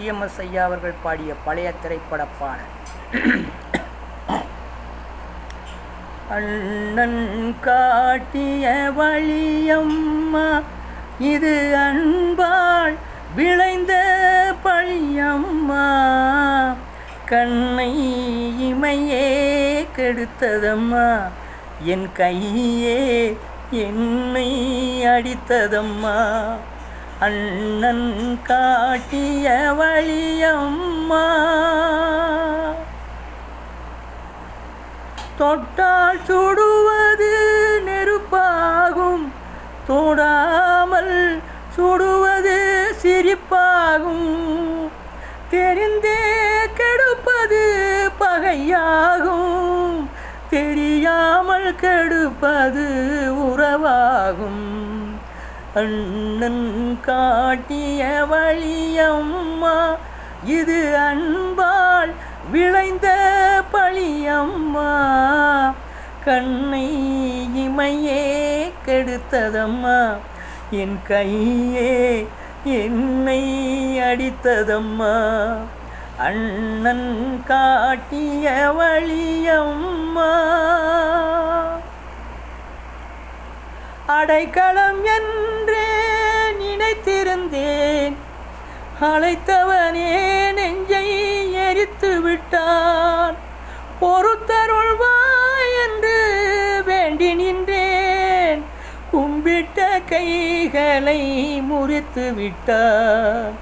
EMS ஐயா அவர்கள் பாடிய பழைய திரைப்பட பாடல். அண்ணன் காட்டிய வழியம்மா, இது அன்பால் விளைந்த பழியம்மா. கண்ணை இமையே கெடுத்ததம்மா, என் கையே என்னை அடித்ததம்மா. அண்ணன் காட்டிய வழியம்மா. தொட்டால் சுடுவது நெருப்பாகும், தொடாமல் சுடுவது சிரிப்பாகும். தெரிந்தே கெடுப்பது பகையாகும், தெரியாமல் கெடுப்பது உறவாகும். அண்ணன் காட்டிய வழியம்மா, இது அன்பால் விளைந்த பழியம்மா. கண்ணை இமையே கெடுத்ததம்மா, என் கையே என்னை அடித்ததம்மா. அண்ணன் காட்டிய வழியம்மா. அடைக்கலம் என்றே நினைத்திருந்தேன், அழைத்தவனே நெஞ்சை எரித்து விட்டான். பொறுத்தருள்வாய் என்று வேண்டி நின்றேன், கும்பிட்ட கைகளை முறித்து விட்டான்.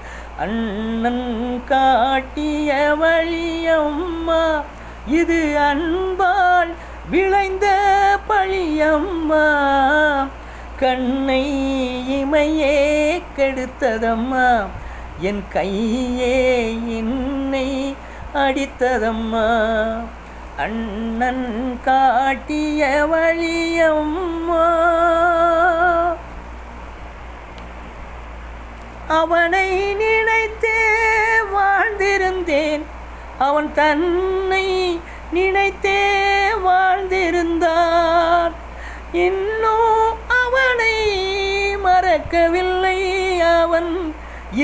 அண்ணன் காட்டிய வழியம்மா, இது அன்பால் விளைந்த பழியம்மா. கண்ணை இமையே கெடுத்ததம்மா, என் கையே என்னை அடித்ததம்மா. அண்ணன் காட்டிய வழியம்மா. அவனை நினைத்தே வாழ்ந்திருந்தேன், அவன் தன்னை நினைத்தே வாழ்ந்திருந்தான். இன்னும் அவனை மறக்கவில்லை, அவன்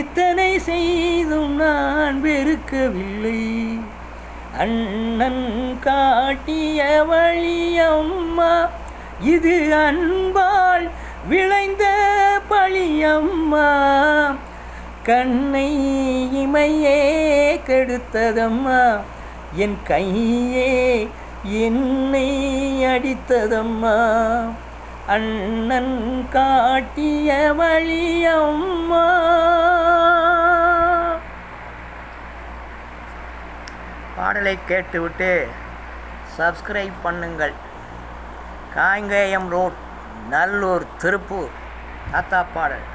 இத்தனை செய்தும் நான் வெறுக்கவில்லை. அண்ணன் காட்டிய வழியம்மா, இது அன்பால் விளைந்த பழியம்மா. கண்ணை இமையே கெடுத்ததம்மா, என் கையே என்னை அடித்ததம்மா. அண்ணன் காட்டிய வழியம்மா. பாடலை கேட்டுவிட்டு சப்ஸ்கிரைப் பண்ணுங்கள். காங்கேயம் ரோட், நல்லூர், திருப்பூர். தாத்தா பாடல்.